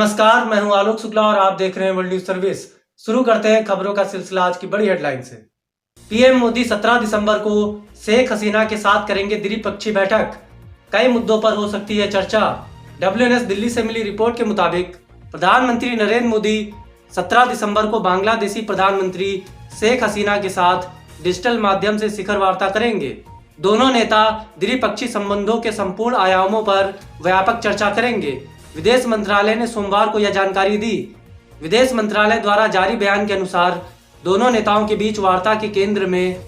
नमस्कार, मैं हूं आलोक शुक्ला और आप देख रहे हैं वर्ल्ड न्यूज सर्विस। शुरू करते हैं खबरों का सिलसिला आज की बड़ी हेडलाइन से। पीएम मोदी 17 दिसंबर को शेख हसीना के साथ करेंगे द्विपक्षीय बैठक। कई मुद्दों पर हो सकती है चर्चा। WNS दिल्ली से मिली रिपोर्ट के मुताबिक प्रधानमंत्री नरेंद्र मोदी 17 दिसंबर को बांग्लादेशी प्रधानमंत्री शेख हसीना के साथ डिजिटल माध्यम से शिखर वार्ता करेंगे। दोनों नेता द्विपक्षीय संबंधों के संपूर्ण आयामों पर व्यापक चर्चा करेंगे। विदेश मंत्रालय ने सोमवार को यह जानकारी दी। विदेश मंत्रालय द्वारा जारी बयान के अनुसार दोनों नेताओं के बीच वार्ता के केंद्र में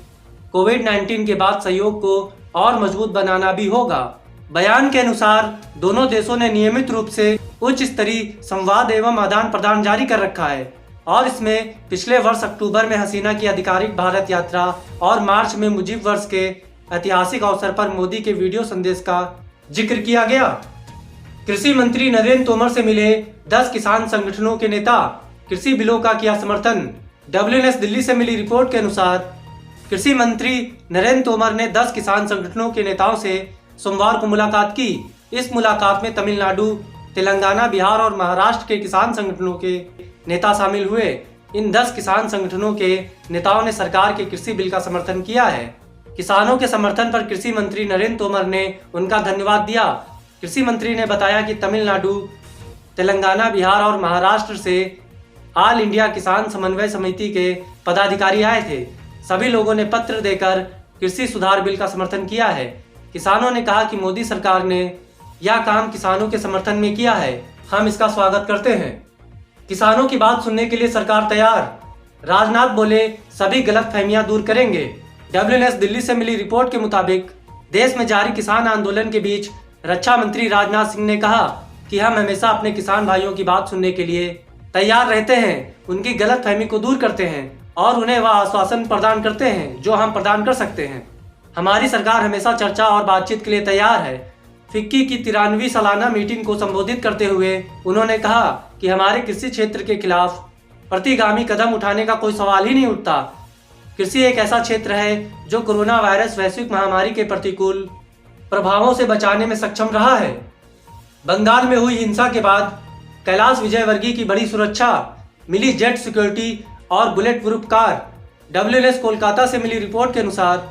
कोविड-19 के बाद सहयोग को और मजबूत बनाना भी होगा। बयान के अनुसार दोनों देशों ने नियमित रूप से उच्च स्तरीय संवाद एवं आदान प्रदान जारी कर रखा है और इसमें पिछले वर्ष अक्टूबर में हसीना की आधिकारिक भारत यात्रा और मार्च में मुजीब वर्ष के ऐतिहासिक अवसर पर मोदी के वीडियो संदेश का जिक्र किया गया। कृषि मंत्री नरेंद्र तोमर से मिले 10 किसान संगठनों के नेता, कृषि बिलों का किया समर्थन। WNS दिल्ली से मिली रिपोर्ट के अनुसार कृषि मंत्री नरेंद्र तोमर ने 10 किसान संगठनों के नेताओं से सोमवार को मुलाकात की। इस मुलाकात में तमिलनाडु, तेलंगाना, बिहार और महाराष्ट्र के किसान संगठनों के नेता शामिल हुए। इन 10 किसान संगठनों के नेताओं ने सरकार के कृषि बिल का समर्थन किया है। किसानों के समर्थन पर कृषि मंत्री नरेंद्र तोमर ने उनका धन्यवाद दिया। कृषि मंत्री ने बताया कि तमिलनाडु, तेलंगाना, बिहार और महाराष्ट्र से ऑल इंडिया किसान समन्वय समिति के पदाधिकारी आए थे। सभी लोगों ने पत्र देकर कृषि सुधार बिल का समर्थन किया है। किसानों ने कहा कि मोदी सरकार ने यह काम किसानों के समर्थन में किया है, हम इसका स्वागत करते हैं। किसानों की बात सुनने के लिए सरकार तैयार। राजनाथ बोले, सभी गलतफहमियां दूर करेंगे। WNS दिल्ली से मिली रिपोर्ट के मुताबिक देश में जारी किसान आंदोलन के बीच रक्षा मंत्री राजनाथ सिंह ने कहा कि हम हमेशा अपने किसान भाइयों की बात सुनने के लिए तैयार रहते हैं, उनकी गलतफहमी को दूर करते हैं और उन्हें वह आश्वासन प्रदान करते हैं जो हम प्रदान कर सकते हैं। हमारी सरकार हमेशा चर्चा और बातचीत के लिए तैयार है। फिक्की की 93वीं सालाना मीटिंग को संबोधित करते हुए उन्होंने कहा कि हमारे कृषि क्षेत्र के खिलाफ प्रतिगामी कदम उठाने का कोई सवाल ही नहीं उठता। कृषि एक ऐसा क्षेत्र है जो कोरोना वायरस वैश्विक महामारी के प्रतिकूल प्रभावों से बचाने में सक्षम रहा है। बंगाल में हुई हिंसा के बाद कैलाश विजयवर्गीय की बड़ी सुरक्षा मिली, जेट सिक्योरिटी और bullet proof car. WNS Kolkata से मिली रिपोर्ट के अनुसार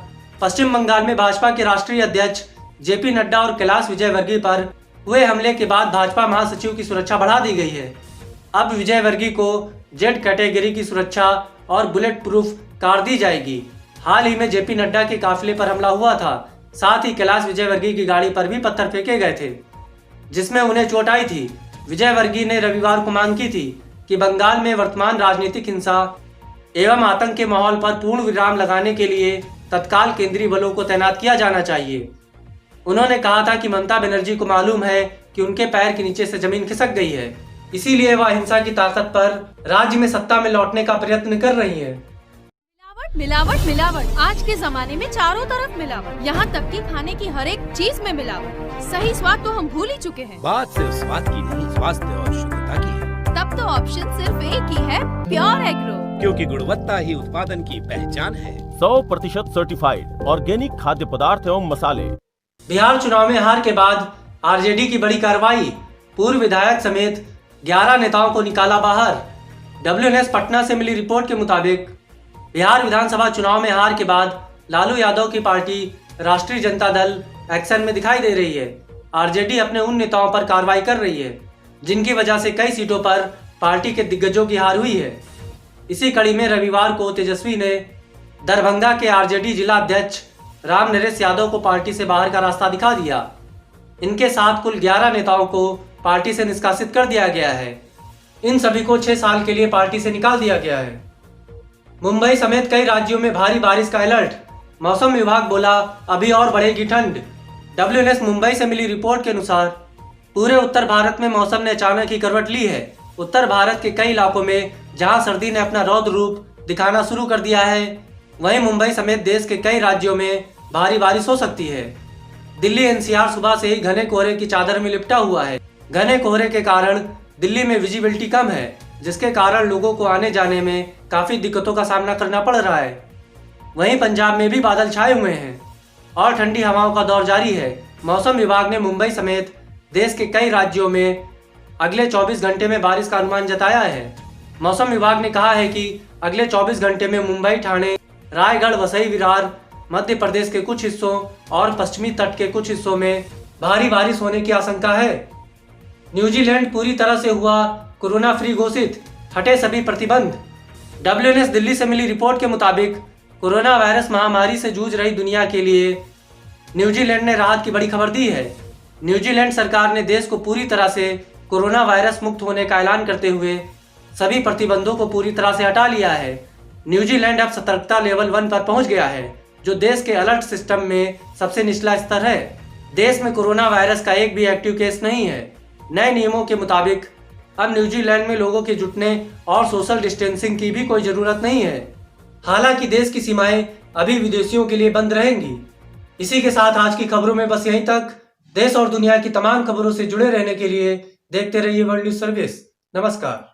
पश्चिम बंगाल में भाजपा के राष्ट्रीय अध्यक्ष JP नड्डा और कैलाश विजयवर्गीय पर हुए हमले के बाद भाजपा महासचिव की सुरक्षा बढ़ा दी गई है। अब विजयवर्गीय को जेट कैटेगरी की सुरक्षा और बुलेट प्रूफ कार दी जाएगी। हाल ही में JP नड्डा के काफिले पर हमला हुआ था। साथ ही कैलाश विजयवर्गीय की गाड़ी पर भी पत्थर फेंके गए थे जिसमें उन्हें चोट आई थी। विजयवर्गीय ने रविवार को मांग की थी कि बंगाल में वर्तमान राजनीतिक हिंसा एवं आतंक के माहौल पर पूर्ण विराम लगाने के लिए तत्काल केंद्रीय बलों को तैनात किया जाना चाहिए। उन्होंने कहा था कि ममता बनर्जी को मालूम है कि उनके पैर के नीचे से जमीन खिसक गई है, इसीलिए वह हिंसा की ताकत पर राज्य में सत्ता में लौटने का प्रयत्न कर रही है। मिलावट मिलावट आज के जमाने में चारों तरफ मिलावट, यहाँ तक कि खाने की हर एक चीज में मिलावट। सही स्वाद तो हम भूल ही चुके हैं। बात सिर्फ स्वाद की नहीं, स्वास्थ्य और शुद्धता की है। तब तो ऑप्शन सिर्फ एक ही है, प्योर एग्रो, क्योंकि गुणवत्ता ही उत्पादन की पहचान है। 100% सर्टिफाइड ऑर्गेनिक खाद्य पदार्थ एवं मसाले। बिहार चुनाव में हार के बाद RJD की बड़ी कार्रवाई, पूर्व विधायक समेत 11 नेताओं को निकाला बाहर। WNS पटना से मिली रिपोर्ट के मुताबिक बिहार विधानसभा चुनाव में हार के बाद लालू यादव की पार्टी राष्ट्रीय जनता दल एक्शन में दिखाई दे रही है। RJD अपने उन नेताओं पर कार्रवाई कर रही है जिनकी वजह से कई सीटों पर पार्टी के दिग्गजों की हार हुई है। इसी कड़ी में रविवार को तेजस्वी ने दरभंगा के RJD जिला अध्यक्ष राम नरेश यादव को पार्टी से बाहर का रास्ता दिखा दिया। इनके साथ कुल 11 नेताओं को पार्टी से निष्कासित कर दिया गया है। इन सभी को 6 साल के लिए पार्टी से निकाल दिया गया है। मुंबई समेत कई राज्यों में भारी बारिश का अलर्ट। मौसम विभाग बोला, अभी और बढ़ेगी ठंड। WNS मुंबई से मिली रिपोर्ट के अनुसार पूरे उत्तर भारत में मौसम ने अचानक ही करवट ली है। उत्तर भारत के कई इलाकों में जहां सर्दी ने अपना रौद्र रूप दिखाना शुरू कर दिया है, वहीं मुंबई समेत देश के कई राज्यों में भारी बारिश हो सकती है। दिल्ली NCR सुबह से ही घने कोहरे की चादर में लिपटा हुआ है। घने कोहरे के कारण दिल्ली में विजिबिलिटी कम है, जिसके कारण लोगों को आने जाने में काफी दिक्कतों का सामना करना पड़ रहा है। वहीं पंजाब में भी बादल छाए हुए हैं और ठंडी हवाओं का दौर जारी है। मौसम विभाग ने मुंबई समेत देश के कई राज्यों में अगले 24 घंटे में बारिश का अनुमान जताया है। मौसम विभाग ने कहा है कि अगले 24 घंटे में मुंबई, ठाणे, रायगढ़, वसई, विरार, मध्य प्रदेश के कुछ हिस्सों और पश्चिमी तट के कुछ हिस्सों में भारी बारिश होने की आशंका है। न्यूजीलैंड पूरी तरह से हुआ कोरोना फ्री घोषित, हटे सभी प्रतिबंध। WNS दिल्ली से मिली रिपोर्ट के मुताबिक कोरोना वायरस महामारी से जूझ रही दुनिया के लिए न्यूजीलैंड ने राहत की बड़ी खबर दी है। न्यूजीलैंड सरकार ने देश को पूरी तरह से कोरोना वायरस मुक्त होने का ऐलान करते हुए सभी प्रतिबंधों को पूरी तरह से हटा लिया है। न्यूजीलैंड अब सतर्कता लेवल 1 पर पहुंच गया है, जो देश के अलर्ट सिस्टम में सबसे निचला स्तर है। देश में कोरोना वायरस का एक भी एक्टिव केस नहीं है। नए नियमों के मुताबिक अब न्यूजीलैंड में लोगों के जुटने और सोशल डिस्टेंसिंग की भी कोई जरूरत नहीं है। हालांकि देश की सीमाएं अभी विदेशियों के लिए बंद रहेंगी। इसी के साथ आज की खबरों में बस यहीं तक। देश और दुनिया की तमाम खबरों से जुड़े रहने के लिए देखते रहिए वर्ल्ड न्यूज सर्विस। नमस्कार।